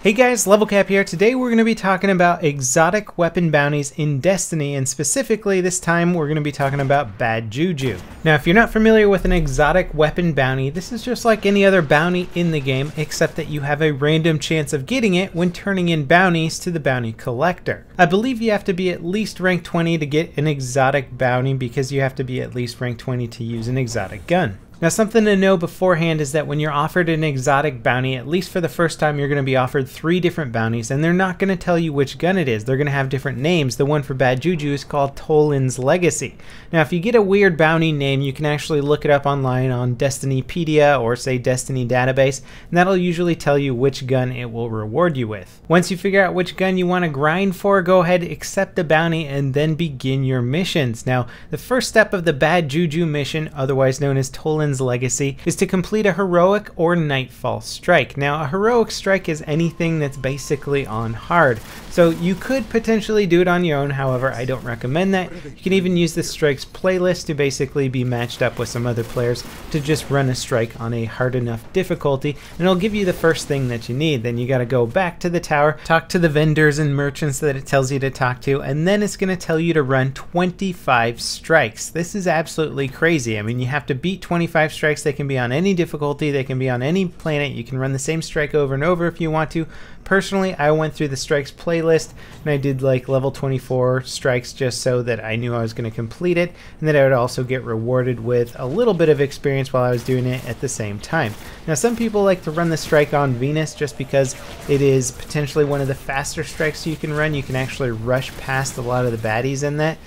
Hey guys, LevelCap here. Today we're going to be talking about exotic weapon bounties in Destiny, and specifically this time we're going to be talking about Bad Juju. Now if you're not familiar with an exotic weapon bounty, this is just like any other bounty in the game, except that you have a random chance of getting it when turning in bounties to the bounty collector. I believe you have to be at least rank 20 to get an exotic bounty, because you have to be at least rank 20 to use an exotic gun. Now something to know beforehand is that when you're offered an exotic bounty, at least for the first time, you're going to be offered 3 different bounties, and they're not going to tell you which gun it is. They're going to have different names. The one for Bad Juju is called Toland's Legacy. Now if you get a weird bounty name, you can actually look it up online on Destinypedia or say Destiny database, and that'll usually tell you which gun it will reward you with. Once you figure out which gun you want to grind for, go ahead, accept the bounty, and then begin your missions. Now the first step of the Bad Juju mission, otherwise known as Toland's Legacy, is to complete a heroic or nightfall strike. Now a heroic strike is anything that's basically on hard, so you could potentially do it on your own. However, I don't recommend that. You can even use the strikes playlist to basically be matched up with some other players to just run a strike on a hard enough difficulty, and it'll give you the first thing that you need. Then you got to go back to the tower, talk to the vendors and merchants that it tells you to talk to, and then it's going to tell you to run 25 strikes. This is absolutely crazy. I mean, you have to beat 25 strikes. They can be on any difficulty, they can be on any planet. You can run the same strike over and over if you want to. Personally, I went through the strikes playlist and I did like level 24 strikes just so that I knew I was going to complete it, and that I would also get rewarded with a little bit of experience while I was doing it at the same time. Now some people like to run the strike on Venus just because it is potentially one of the faster strikes you can run. You can actually rush past a lot of the baddies in that.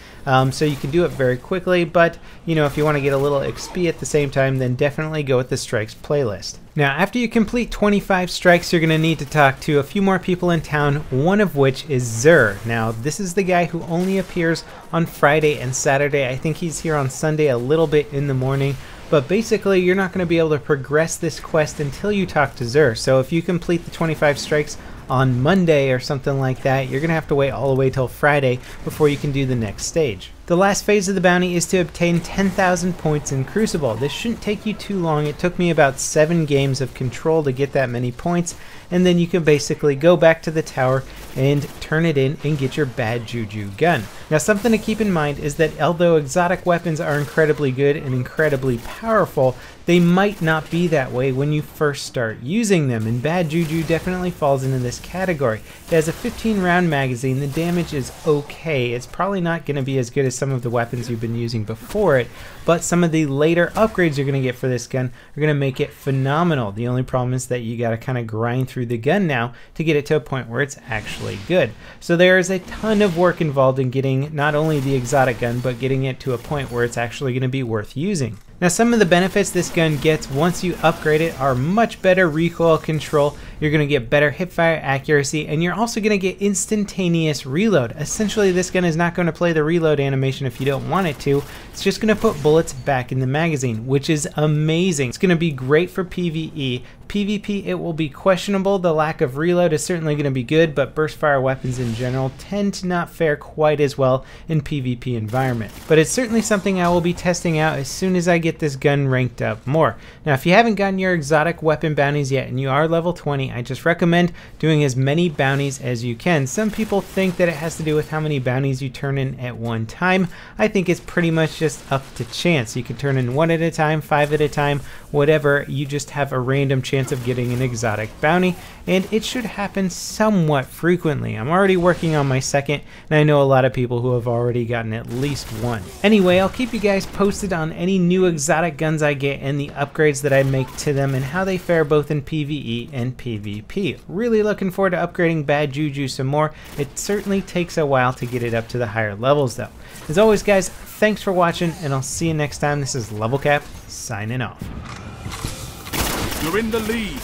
So you can do it very quickly, but you know, if you want to get a little XP at the same time, then definitely go with the strikes playlist. Now after you complete 25 strikes, you're going to need to talk to a few more people in town, one of which is Zur. Now this is the guy who only appears on Friday and Saturday. I think he's here on Sunday a little bit in the morning. But basically, you're not going to be able to progress this quest until you talk to Zur. So if you complete the 25 strikes on Monday or something like that, you're going to have to wait all the way till Friday before you can do the next stage. The last phase of the bounty is to obtain 10,000 points in Crucible. This shouldn't take you too long. It took me about 7 games of Control to get that many points, and then you can basically go back to the tower and turn it in and get your Bad Juju gun. Now something to keep in mind is that although exotic weapons are incredibly good and incredibly powerful, they might not be that way when you first start using them, and Bad Juju definitely falls into this category. It has a 15-round magazine. The damage is okay. It's probably not going to be as good as some of the weapons you've been using before it, but some of the later upgrades you're going to get for this gun are going to make it phenomenal. The only problem is that you got to kind of grind through the gun now to get it to a point where it's actually good. So there is a ton of work involved in getting not only the exotic gun, but getting it to a point where it's actually going to be worth using. Now some of the benefits this gun gets once you upgrade it are much better recoil control, you're going to get better hipfire accuracy, and you're also going to get instantaneous reload. Essentially this gun is not going to play the reload animation if you don't want it to. It's just going to put bullets back in the magazine, which is amazing. It's going to be great for PvE. PvP, it will be questionable. The lack of reload is certainly going to be good, but burst fire weapons in general tend to not fare quite as well in PvP environment. But it's certainly something I will be testing out as soon as I get this gun ranked up more. Now if you haven't gotten your exotic weapon bounties yet and you are level 20, I just recommend doing as many bounties as you can. Some people think that it has to do with how many bounties you turn in at one time. I think it's pretty much just up to chance. You can turn in 1 at a time, 5 at a time, whatever. You just have a random chance of getting an exotic bounty, and it should happen somewhat frequently. I'm already working on my second, and I know a lot of people who have already gotten at least 1. Anyway, I'll keep you guys posted on any new exotic guns I get and the upgrades that I make to them and how they fare both in PvE and PvP. Really looking forward to upgrading Bad Juju some more. It certainly takes a while to get it up to the higher levels though. As always guys, thanks for watching, and I'll see you next time. This is LevelCap signing off. You're in the lead.